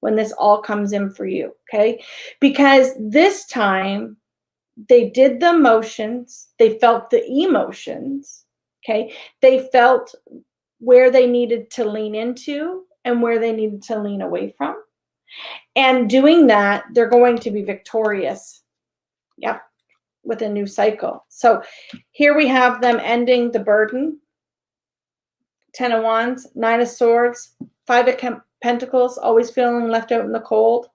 when this all comes in for you, okay? Because this time, they did the emotions, they felt the emotions, okay? They felt where they needed to lean into and where they needed to lean away from. And doing that, they're going to be victorious. Yep, with a new cycle. So here we have them ending the burden. 10 of Wands, 9 of Swords, 5 of Pentacles, always feeling left out in the cold.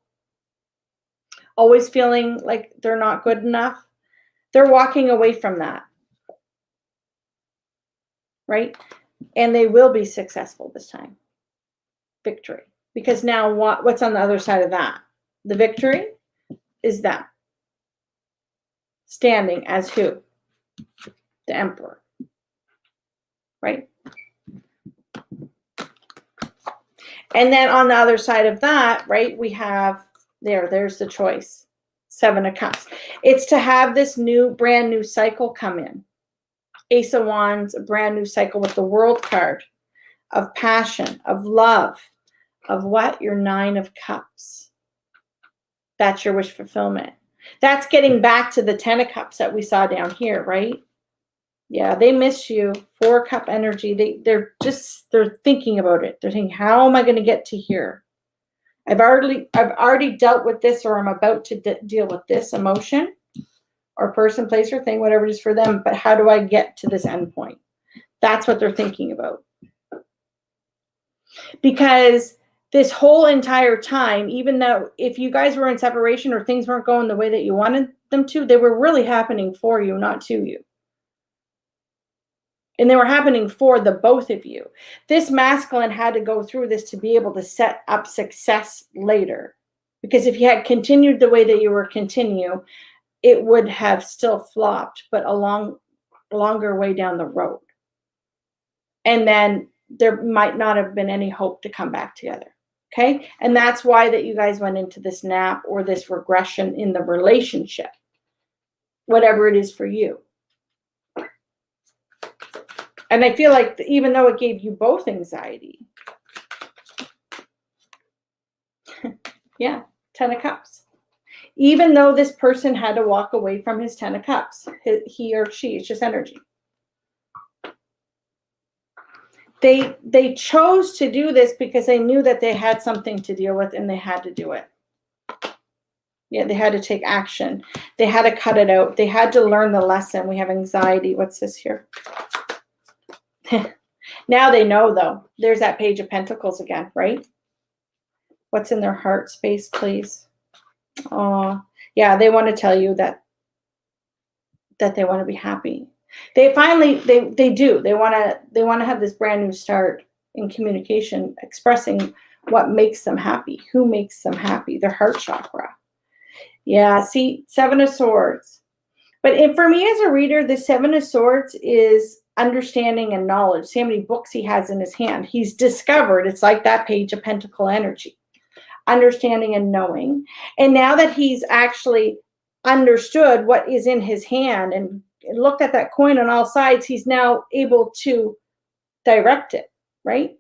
Always feeling like they're not good enough. They're walking away from that. Right? And they will be successful this time. Victory. Because now what's on the other side of that? The victory is them. Standing as who? The Emperor. Right? And then on the other side of that, right, we have there's the choice. 7 of Cups. It's to have this brand new cycle come in. Ace of Wands, a brand new cycle with the World card of passion, of love, of what? Your 9 of Cups. That's your wish fulfillment. That's getting back to the 10 of Cups that we saw down here, right? Yeah, they miss you. 4 cup energy. They're thinking about it. They're thinking, how am I going to get to here? I've already dealt with this, or I'm about to deal with this emotion or person, place, or thing, whatever it is for them. But how do I get to this end point? That's what they're thinking about. Because this whole entire time, even though if you guys were in separation or things weren't going the way that you wanted them to, they were really happening for you, not to you. And they were happening for the both of you. This masculine had to go through this to be able to set up success later. Because if you had continued the way that you were continue, it would have still flopped, but a longer way down the road. And then there might not have been any hope to come back together. Okay? And that's why that you guys went into this nap or this regression in the relationship. Whatever it is for you. And I feel like even though it gave you both anxiety. Yeah, 10 of Cups. Even though this person had to walk away from his 10 of Cups, he or she, it's just energy. They chose to do this because they knew that they had something to deal with and they had to do it. Yeah, they had to take action. They had to cut it out. They had to learn the lesson. We have anxiety. What's this here? Now they know, though. There's that Page of Pentacles again, right? What's in their heart space, please? Oh, yeah, they want to tell you that they want to be happy. They finally, they do. They want to have this brand new start in communication, expressing what makes them happy, who makes them happy, their heart chakra. Yeah, see, 7 of Swords. But for me as a reader, the 7 of Swords is understanding and knowledge. See how many books he has in his hand. He's discovered, it's like that Page of Pentacle energy. Understanding and knowing. And now that he's actually understood what is in his hand and looked at that coin on all sides, he's now able to direct it, right?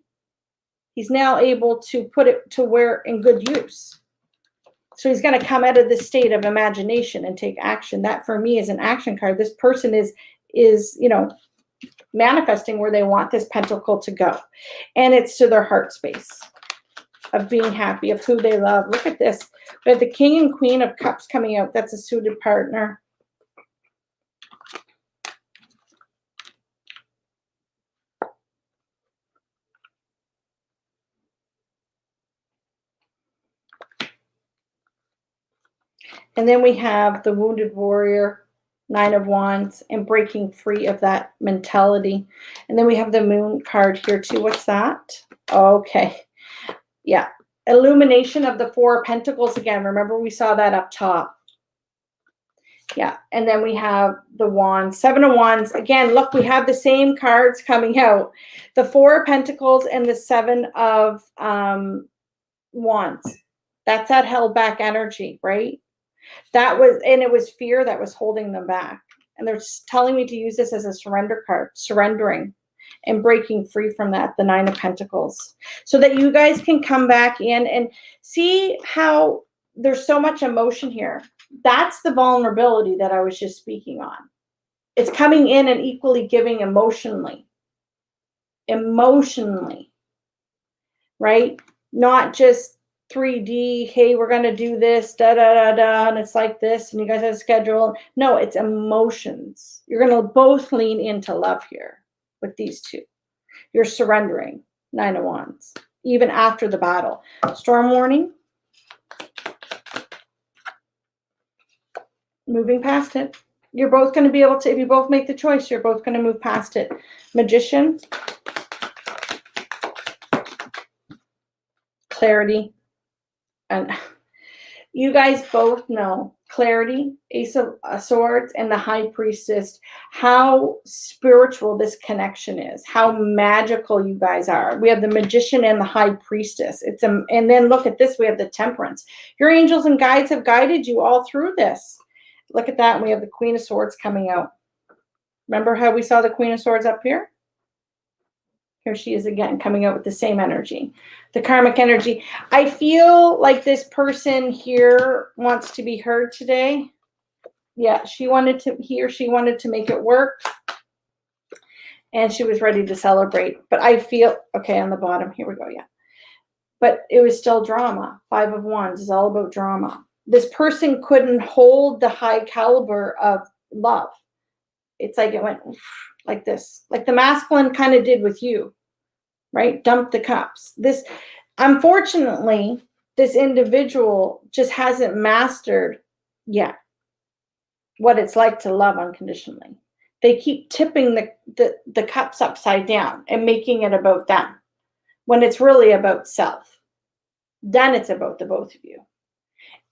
He's now able to put it to where in good use. So he's going to come out of this state of imagination and take action. That for me is an action card. This person is, you know, manifesting where they want this pentacle to go. And it's to their heart space of being happy, of who they love. Look at this. We have the King and Queen of Cups coming out. That's a suited partner. And then we have the Wounded Warrior, Nine of Wands, and breaking free of that mentality. And then we have the Moon card here too. What's that? Okay. Yeah. Illumination of the Four of Pentacles again. Remember we saw that up top. Yeah. And then we have the Wands, Seven of Wands. Again, look, we have the same cards coming out. The Four of Pentacles and the Seven of Wands. That's that held back energy, right? That was, and it was fear that was holding them back. And they're telling me to use this as a surrender card, surrendering and breaking free from that, the Nine of Pentacles, so that you guys can come back in and see how there's so much emotion here. That's the vulnerability that I was just speaking on. It's coming in and equally giving emotionally, right? Not just 3D, hey, we're going to do this, da, da, da, da, and it's like this, and you guys have a schedule. No, it's emotions. You're going to both lean into love here with these two. You're surrendering, Nine of Wands, even after the battle. Storm warning. Moving past it. You're both going to be able to, if you both make the choice, you're both going to move past it. Magician. Clarity. And you guys both know clarity, Ace of Swords, and the High Priestess, how spiritual this connection is, how magical you guys are. We have the Magician and the High Priestess. And then look at this, we have the Temperance. Your angels and guides have guided you all through this. Look at that, and we have the Queen of Swords coming out. Remember how we saw the Queen of Swords up here? Here she is again, coming out with the same energy, the karmic energy. I feel like this person here wants to be heard today. Yeah, he or she wanted to make it work. And she was ready to celebrate. But I feel, okay, on the bottom, here we go, yeah. But it was still drama. Five of Wands is all about drama. This person couldn't hold the high caliber of love. It's like it went like this, like the masculine kind of did with you. Right? Dump the cups. This, unfortunately, this individual just hasn't mastered yet what it's like to love unconditionally. They keep tipping the cups upside down and making it about them when it's really about self. Then it's about the both of you.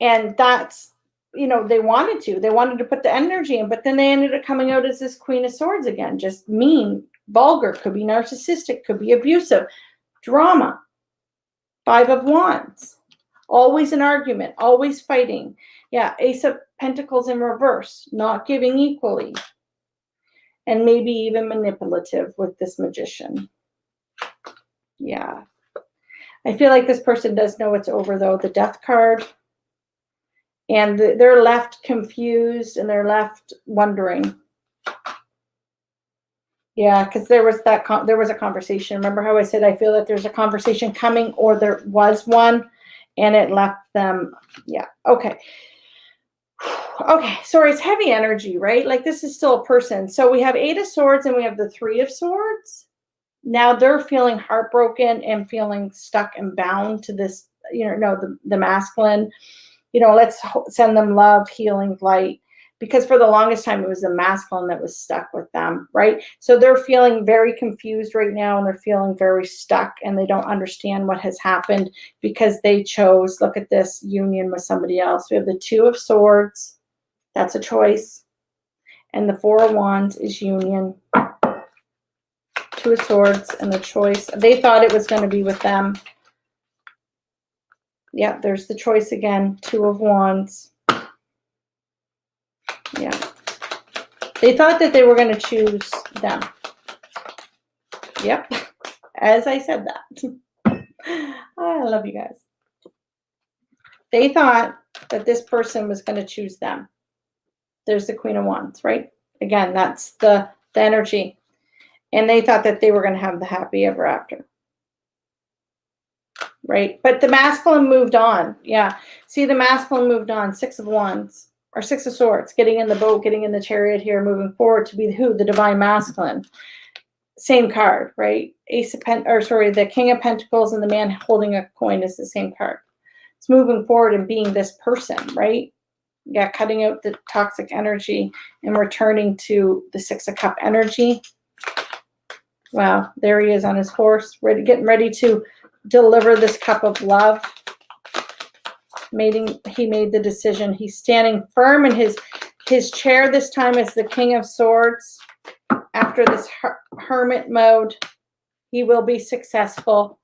And that's, you know, they wanted to put the energy in, but then they ended up coming out as this Queen of Swords again, just mean, vulgar, could be narcissistic, could be abusive, drama. Five of Wands, always an argument, always fighting. Yeah, Ace of Pentacles in reverse, not giving equally, and maybe even manipulative with this Magician. Yeah, I feel like this person does know it's over though. The Death card, and they're left confused and they're left wondering. Yeah, because there was a conversation. Remember how I said I feel that there's a conversation coming, or there was one, and it left them. Yeah. Okay. Okay. Sorry, it's heavy energy, right? Like this is still a person. So we have Eight of Swords and we have the Three of Swords. Now they're feeling heartbroken and feeling stuck and bound to this. The masculine. Let's send them love, healing, light. Because for the longest time, it was the masculine that was stuck with them, right? So they're feeling very confused right now, and they're feeling very stuck, and they don't understand what has happened because they chose, look at this, union with somebody else. We have the Two of Swords. That's a choice. And the Four of Wands is union. Two of Swords and the choice. They thought it was going to be with them. Yeah, there's the choice again. Two of Wands. Yeah. They thought that they were going to choose them. Yep. As I said that. I love you guys. They thought that this person was going to choose them. There's the Queen of Wands, right? Again, that's the energy. And they thought that they were going to have the happy ever after. Right? But the masculine moved on. Yeah. See, the masculine moved on. 6 of Wands or 6 of Swords, getting in the boat, getting in the chariot here, moving forward to be who? The divine masculine. Same card, right? The King of Pentacles and the man holding a coin is the same card. It's moving forward and being this person, right? Yeah, cutting out the toxic energy and returning to the 6 of Cup energy. Wow, there he is on his horse, getting ready to deliver this cup of love. He made the decision. He's standing firm in his chair this time as the King of Swords. After this hermit mode, he will be successful.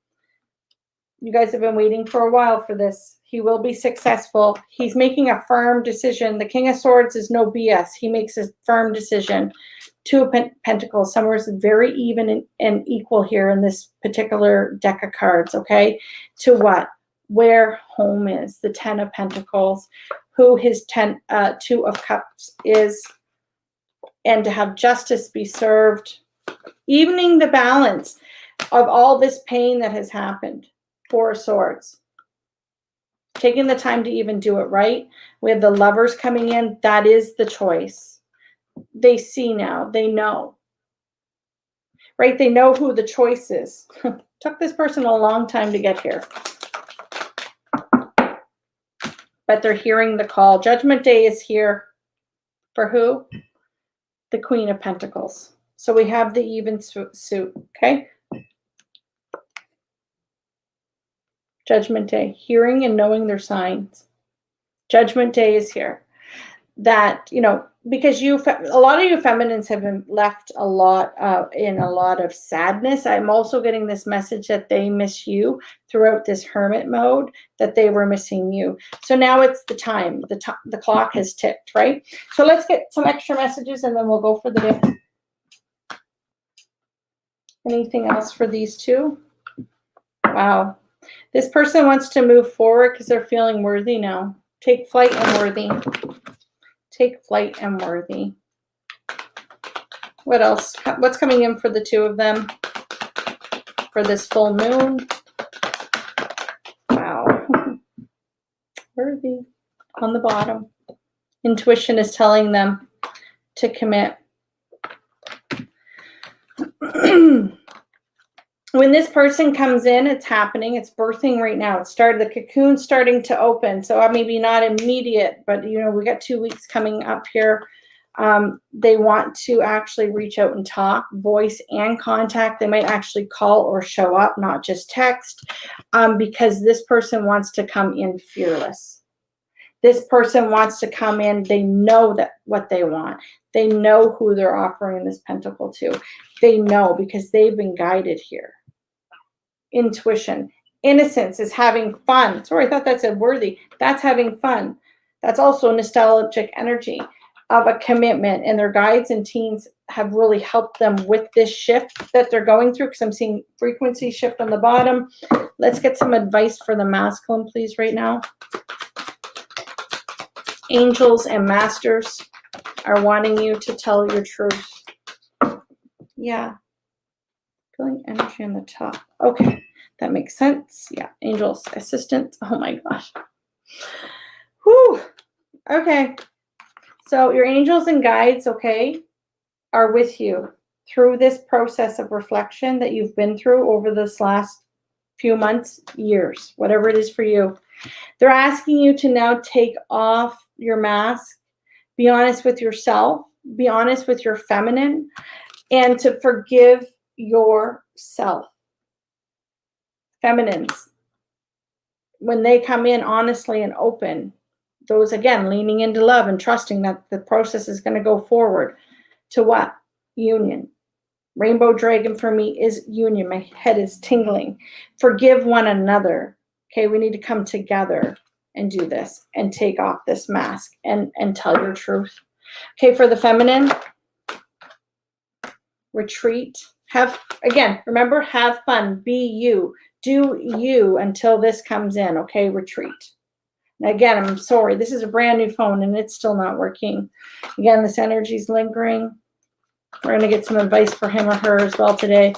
You guys have been waiting for a while for this. He will be successful. He's making a firm decision. The King of Swords is no BS. He makes a firm decision. 2 of Pentacles. Somewhere is very even and equal here in this particular deck of cards, okay? To what? Where home is. The 10 of Pentacles. Who his 2 of Cups is. And to have justice be served. Evening the balance of all this pain that has happened. 4 of Swords. Taking the time to even do it right. We have the Lovers coming in. That is the choice. They see now. They know. Right? They know who the choice is. Took this person a long time to get here. But they're hearing the call. Judgment Day is here. For who? The Queen of Pentacles. So we have the even suit. Okay? Judgment Day. Hearing and knowing their signs. Judgment Day is here. That, because a lot of you feminines have been left in a lot of sadness. I'm also getting this message that they miss you throughout this hermit mode, that they were missing you. So now it's the time. The clock has ticked, right? So let's get some extra messages and then we'll go for the day. Anything else for these two? Wow. This person wants to move forward because they're feeling worthy now. Take flight and worthy. Take flight and worthy. What else? What's coming in for the 2 of them for this full moon? Wow. Worthy on the bottom. Intuition is telling them to commit. When this person comes in, it's happening. It's birthing right now. It started, the cocoon's starting to open. So maybe not immediate, but we got 2 weeks coming up here. They want to actually reach out and talk, voice and contact. They might actually call or show up, not just text, because this person wants to come in fearless. This person wants to come in. They know that what they want. They know who they're offering this pentacle to. They know because they've been guided here. Intuition. Innocence is having fun. Sorry, I thought that said worthy. That's having fun. That's also nostalgic energy of a commitment. And their guides and teens have really helped them with this shift that they're going through, because I'm seeing frequency shift on the bottom. Let's get some advice for the masculine, please, right now. Angels and masters are wanting you to tell your truth. Yeah. Feeling energy on the top. Okay. That makes sense. Yeah. Angels, assistants. Oh my gosh. Whew. Okay. So your angels and guides, okay, are with you through this process of reflection that you've been through over this last few months, years, whatever it is for you. They're asking you to now take off your mask, be honest with yourself, be honest with your feminine, and to forgive yourself. Feminines, when they come in honestly and open, those, again, leaning into love and trusting that the process is going to go forward to what? Union. Rainbow dragon for me is union. My head is tingling. Forgive one another. Okay, we need to come together and do this and take off this mask and tell your truth. Okay, for the feminine, retreat. Remember, have fun. Be you. Do you until this comes in. Okay, retreat. Again, I'm sorry. This is a brand new phone and it's still not working. Again, this energy is lingering. We're going to get some advice for him or her as well today.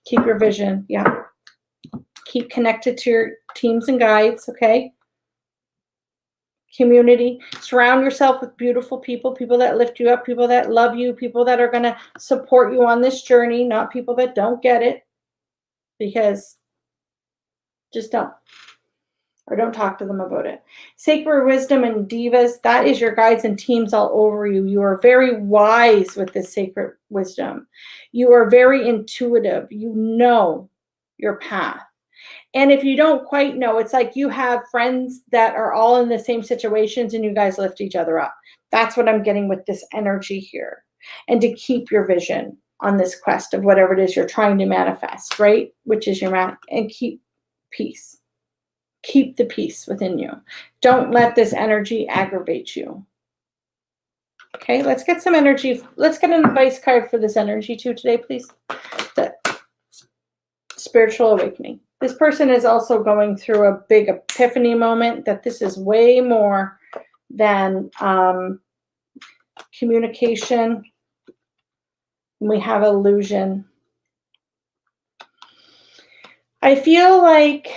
Keep your vision. Yeah. Keep connected to your teams and guides, okay? Community. Surround yourself with beautiful people, people that lift you up, people that love you, people that are going to support you on this journey, not people that don't get it, because just don't. Or don't talk to them about it. Sacred wisdom and divas, that is your guides and teams all over you. You are very wise with this sacred wisdom. You are very intuitive. You know your path. And if you don't quite know, it's like you have friends that are all in the same situations and you guys lift each other up. That's what I'm getting with this energy here. And to keep your vision on this quest of whatever it is you're trying to manifest, right? Which is your and keep peace. Keep the peace within you. Don't let this energy aggravate you. Okay, let's get some energy. Let's get an advice card for this energy too today, please. The spiritual awakening. This person is also going through a big epiphany moment, that this is way more than communication. We have illusion. I feel like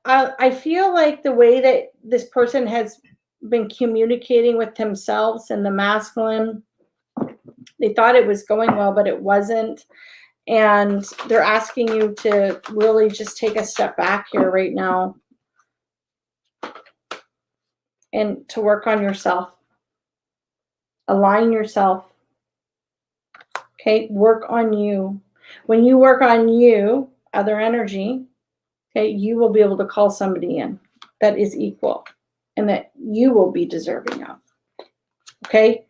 the way that this person has been communicating with themselves and the masculine, they thought it was going well, but it wasn't. And they're asking you to really just take a step back here right now and to work on yourself. Align yourself. Okay, work on you. When you work on you, other energy, okay, you will be able to call somebody in that is equal and that you will be deserving of. Okay?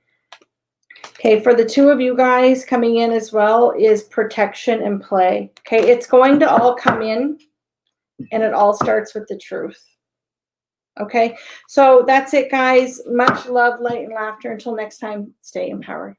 Okay, for the two of you guys coming in as well is protection and play. Okay, it's going to all come in and it all starts with the truth. Okay, so that's it, guys. Much love, light, and laughter. Until next time, stay empowered.